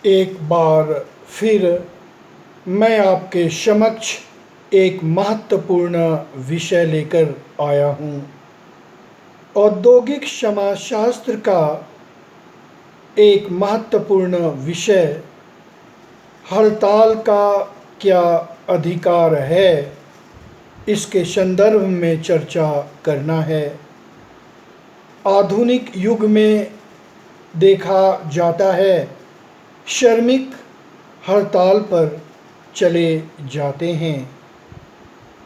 एक बार फिर मैं आपके समक्ष एक महत्वपूर्ण विषय लेकर आया हूँ। औद्योगिक समाजशास्त्र का एक महत्वपूर्ण विषय हड़ताल का क्या अधिकार है, इसके संदर्भ में चर्चा करना है। आधुनिक युग में देखा जाता है श्रमिक हड़ताल पर चले जाते हैं।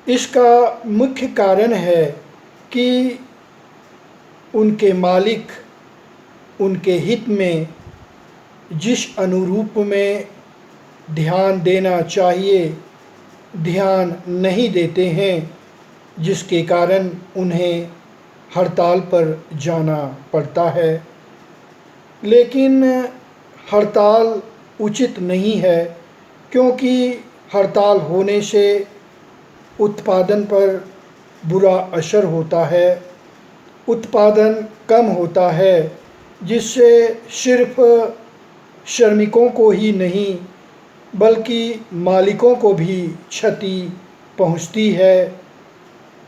इसका मुख्य कारण है कि उनके मालिक उनके हित में जिस अनुरूप में ध्यान देना चाहिए ध्यान नहीं देते हैं, जिसके कारण उन्हें हड़ताल पर जाना पड़ता है। लेकिन हड़ताल उचित नहीं है, क्योंकि हड़ताल होने से उत्पादन पर बुरा असर होता है, उत्पादन कम होता है, जिससे सिर्फ श्रमिकों को ही नहीं बल्कि मालिकों को भी क्षति पहुंचती है,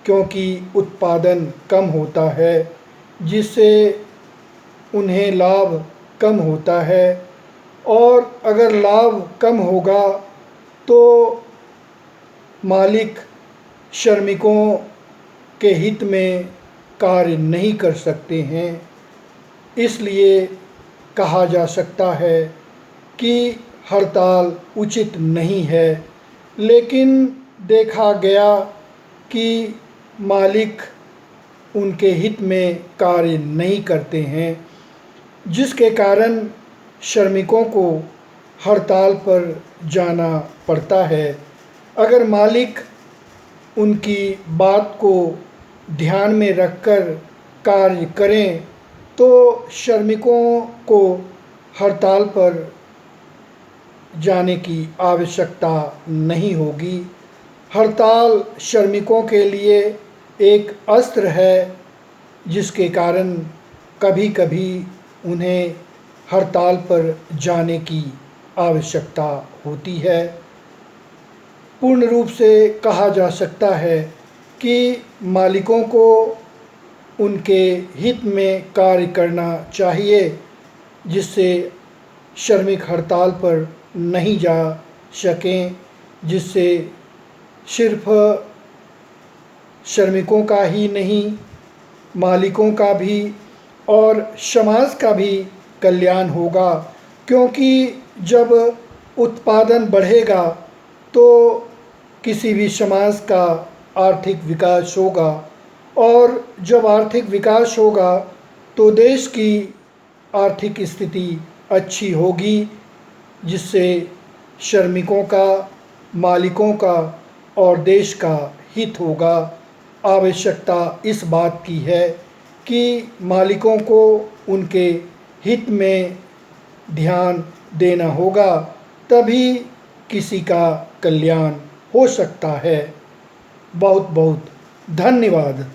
क्योंकि उत्पादन कम होता है, जिससे उन्हें लाभ कम होता है। और अगर लाभ कम होगा तो मालिक श्रमिकों के हित में कार्य नहीं कर सकते हैं। इसलिए कहा जा सकता है कि हड़ताल उचित नहीं है। लेकिन देखा गया कि मालिक उनके हित में कार्य नहीं करते हैं, जिसके कारण श्रमिकों को हड़ताल पर जाना पड़ता है। अगर मालिक उनकी बात को ध्यान में रखकर कार्य करें तो श्रमिकों को हड़ताल पर जाने की आवश्यकता नहीं होगी। हड़ताल श्रमिकों के लिए एक अस्त्र है, जिसके कारण कभी कभी उन्हें हड़ताल पर जाने की आवश्यकता होती है। पूर्ण रूप से कहा जा सकता है कि मालिकों को उनके हित में कार्य करना चाहिए, जिससे श्रमिक हड़ताल पर नहीं जा सकें, जिससे सिर्फ श्रमिकों का ही नहीं मालिकों का भी और समाज का भी कल्याण होगा। क्योंकि जब उत्पादन बढ़ेगा तो किसी भी समाज का आर्थिक विकास होगा, और जब आर्थिक विकास होगा तो देश की आर्थिक स्थिति अच्छी होगी, जिससे श्रमिकों का, मालिकों का और देश का हित होगा। आवश्यकता इस बात की है कि मालिकों को उनके हित में ध्यान देना होगा, तभी किसी का कल्याण हो सकता है। बहुत बहुत धन्यवाद।